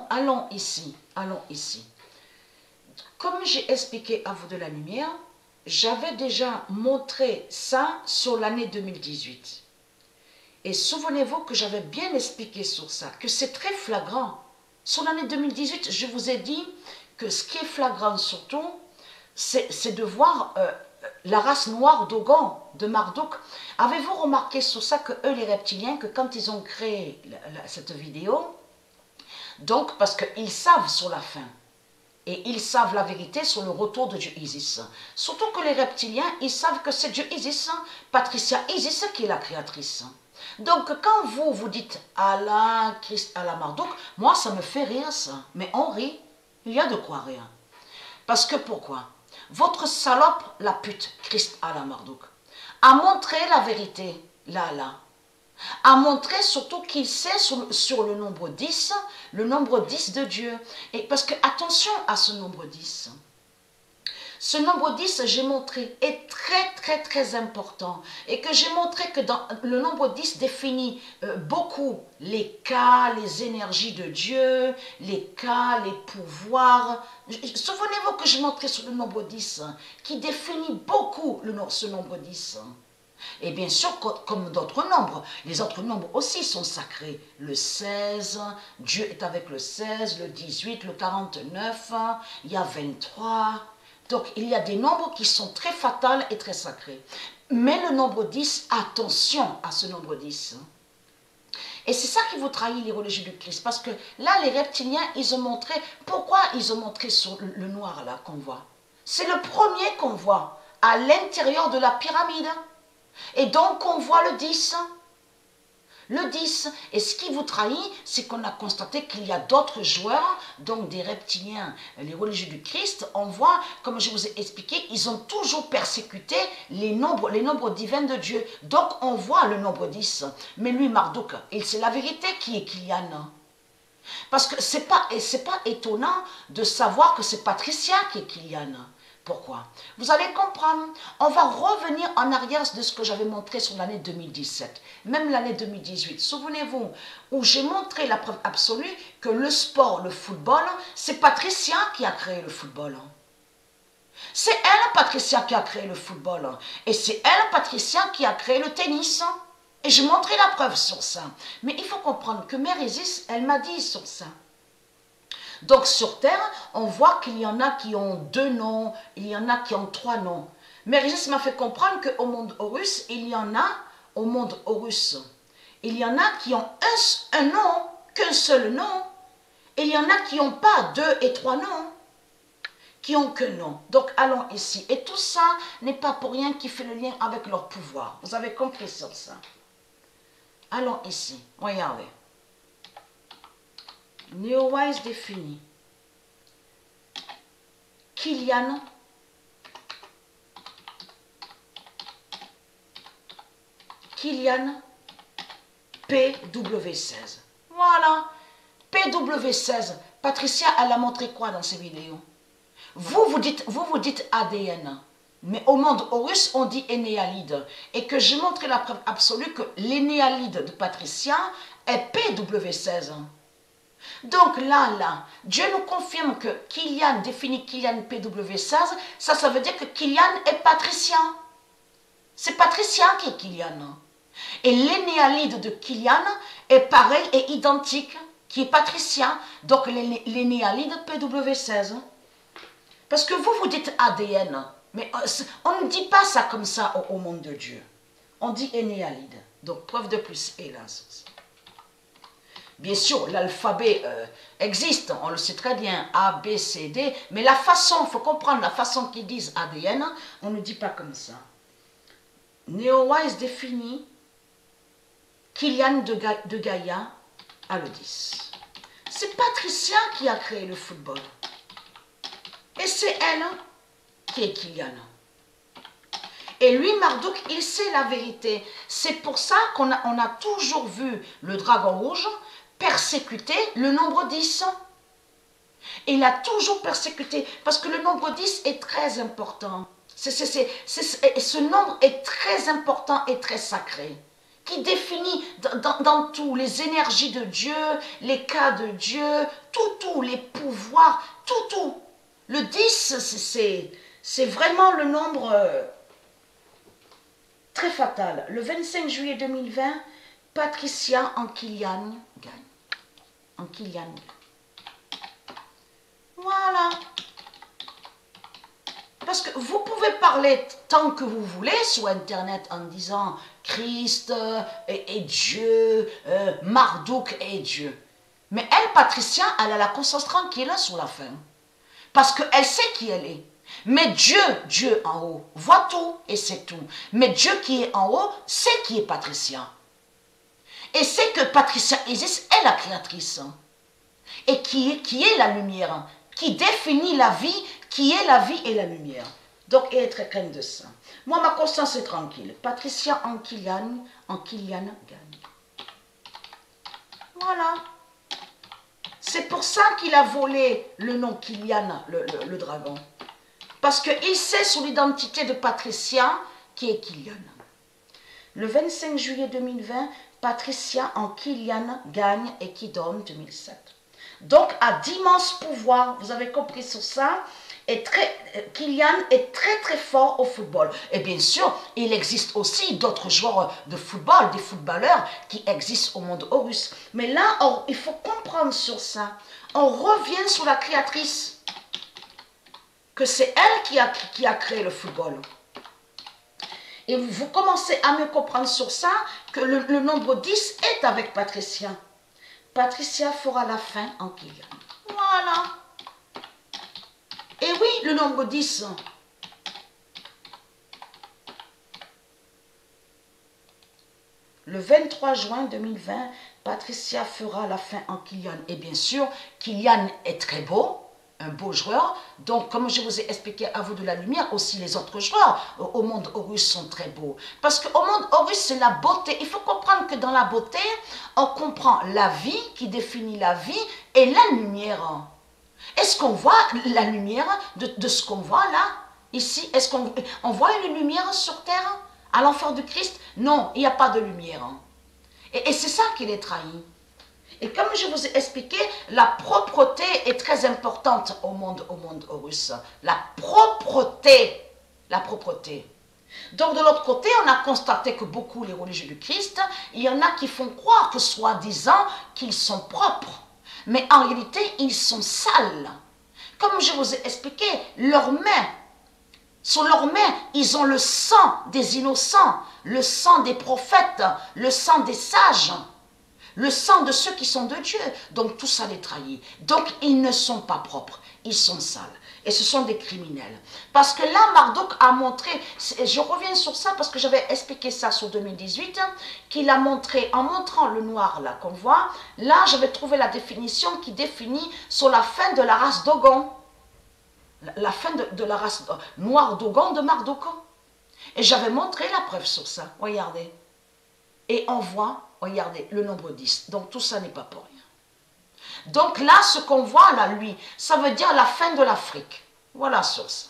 Allons ici, allons ici. Comme j'ai expliqué à vous de la lumière, j'avais déjà montré ça sur l'année 2018. Et souvenez-vous que j'avais bien expliqué sur ça, que c'est très flagrant. Sur l'année 2018, je vous ai dit que ce qui est flagrant surtout, c'est de voir la race noire d'Ogon, de Marduk. Avez-vous remarqué sur ça que eux, les reptiliens, que quand ils ont créé cette vidéo, donc parce qu'ils savent sur la fin, et ils savent la vérité sur le retour de Dieu Isis. Surtout que les reptiliens, ils savent que c'est Dieu Isis, Patricia Isis, qui est la créatrice. Donc quand vous dites Allah, Christ, Allah, Marduk, moi ça me fait rire ça. Mais on rit, il y a de quoi rire. Parce que pourquoi? Votre salope, la pute, Christ, Allah, Marduk, a montré la vérité, là, a montré surtout qu'il sait sur le nombre 10, le nombre 10 de Dieu. Et parce que, attention à ce nombre 10. Ce nombre 10, j'ai montré, est très important. Et que j'ai montré que dans le nombre 10 définit beaucoup les cas, les énergies de Dieu, les cas, les pouvoirs. Souvenez-vous que j'ai montré sur le nombre 10, qui définit beaucoup ce nombre 10. Et bien sûr, comme d'autres nombres, les autres nombres aussi sont sacrés. Le 16, Dieu est avec le 16, le 18, le 49, il y a 23. Donc, il y a des nombres qui sont très fatals et très sacrés. Mais le nombre 10, attention à ce nombre 10. Et c'est ça qui vous trahit les religieux du Christ. Parce que là, les reptiliens, ils ont montré... Pourquoi ils ont montré sur le noir, là, qu'on voit? C'est le premier qu'on voit à l'intérieur de la pyramide. Et donc, on voit le 10. Le 10. Et ce qui vous trahit, c'est qu'on a constaté qu'il y a d'autres joueurs, donc des reptiliens, les religieux du Christ. On voit, comme je vous ai expliqué, ils ont toujours persécuté les nombres divins de Dieu. Donc, on voit le nombre 10. Mais lui, Marduk, c'est la vérité qui est Kylian. Parce que c'est pas étonnant de savoir que c'est Patricia qui est Kylian. Pourquoi? Vous allez comprendre. On va revenir en arrière de ce que j'avais montré sur l'année 2017, même l'année 2018. Souvenez-vous, où j'ai montré la preuve absolue que le sport, le football, c'est Patricia qui a créé le football. C'est elle, Patricia, qui a créé le football. Et c'est elle, Patricia, qui a créé le tennis. Et j'ai montré la preuve sur ça. Mais il faut comprendre que Mère Isis, elle m'a dit sur ça. Donc sur Terre, on voit qu'il y en a qui ont 2 noms, il y en a qui ont 3 noms. Mais Régis m'a fait comprendre qu'au monde Horus, il y en a, au monde Horus, il y en a qui ont un nom, qu'un seul nom. Et il y en a qui n'ont pas 2 et 3 noms, qui ont qu'un nom. Donc allons ici. Et tout ça n'est pas pour rien qui fait le lien avec leur pouvoir. Vous avez compris sur ça. Allons ici. Regardez. Neowise défini. Kylian. Kylian PW16. Voilà. PW16. Patricia, elle a montré quoi dans ces vidéos? Vous dites ADN. Mais au monde Horus, on dit énéalide. Et que j'ai montré la preuve absolue que l'énéalide de Patricia est PW16. Donc là, Dieu nous confirme que Kylian définit Kylian PW16, ça veut dire que Kylian est Patricia. C'est Patricia qui est Kylian. Et l'énéalide de Kylian est pareil et identique, qui est Patricia, donc l'énéalide PW16. Parce que vous dites ADN, mais on ne dit pas ça comme ça au monde de Dieu. On dit énéalide. Donc preuve de plus, hélas. Bien sûr, l'alphabet existe, on le sait très bien, A, B, C, D, mais la façon, il faut comprendre, la façon qu'ils disent ADN, on ne dit pas comme ça. Neowise définit Kylian de Gaïa à le 10. C'est Patricia qui a créé le football. Et c'est elle qui est Kylian. Et lui, Marduk, il sait la vérité. C'est pour ça qu'on a toujours vu le dragon rouge persécuter le nombre 10. Et il a toujours persécuté, parce que le nombre 10 est très important. Ce nombre est très important et très sacré. qui définit dans tout, les énergies de Dieu, les cas de Dieu, tout, les pouvoirs, tout. Le 10, c'est vraiment le nombre très fatal. Le 25 juillet 2020, Patricia Ankilian gagne. Ankilian. Voilà. Parce que vous pouvez parler tant que vous voulez sur Internet en disant Christ est Dieu, Marduk est Dieu. Mais elle, Patricia, elle a la conscience tranquille sur la fin. Parce qu'elle sait qui elle est. Mais Dieu en haut, voit tout et sait tout. Mais Dieu qui est en haut, sait qui est Patricia. Et sait que Patricia Isis est la créatrice. Et qui est la lumière. Qui définit la vie, qui est la vie et la lumière. Donc, elle est très crainte de ça. Moi, ma conscience est tranquille. Patricia Ankilian gagne. Voilà. C'est pour ça qu'il a volé le nom Kilian, le dragon. Parce qu'il sait sur l'identité de Patricia qui est Kilian. Le 25 juillet 2020, Patricia Ankilian gagne et qui donne 2007. Donc, a d'immenses pouvoirs, vous avez compris sur ça, Kilian est très fort au football. Et bien sûr, il existe aussi d'autres joueurs de football, des footballeurs qui existent au monde Horus. Mais là, il faut comprendre sur ça. On revient sur la créatrice. Que c'est elle qui a créé le football. Et vous commencez à me comprendre sur ça, que le nombre 10 est avec Patricia. Patricia fera la fin en Kilian. Voilà. Et oui, le nombre 10. Le 23 juin 2020, Patricia fera la fin en Kilian. Et bien sûr, Kilian est très beau, un beau joueur. Donc, comme je vous ai expliqué à vous de la lumière, aussi les autres joueurs au monde Horus sont très beaux. Parce qu'au monde Horus, c'est la beauté. Il faut comprendre que dans la beauté, on comprend la vie qui définit la vie et la lumière. Est-ce qu'on voit la lumière de ce qu'on voit là, ici? Est-ce qu'on voit une lumière sur terre à l'enfer du Christ? Non, il n'y a pas de lumière. Et c'est ça qu'il est trahi. Et comme je vous ai expliqué, la propreté est très importante au monde Horus. La propreté. Donc de l'autre côté, on a constaté que beaucoup les religieux du Christ, il y en a qui font croire que soi-disant qu'ils sont propres. Mais en réalité, ils sont sales. Comme je vous ai expliqué, sur leurs mains, ils ont le sang des innocents, le sang des prophètes, le sang des sages, le sang de ceux qui sont de Dieu. Donc tout ça les trahit. Donc ils ne sont pas propres, ils sont sales. Et ce sont des criminels. Parce que là, Marduk a montré, je reviens sur ça parce que j'avais expliqué ça sur 2018, qu'il a montré, en montrant le noir là qu'on voit, là j'avais trouvé la définition qui définit sur la fin de la race Dogon. La fin de la race noire Dogon de Marduk. Et j'avais montré la preuve sur ça, regardez. Et on voit, regardez, le nombre 10. Donc tout ça n'est pas pour rien. Donc là, ce qu'on voit là, lui, ça veut dire la fin de l'Afrique. Voilà sur ça.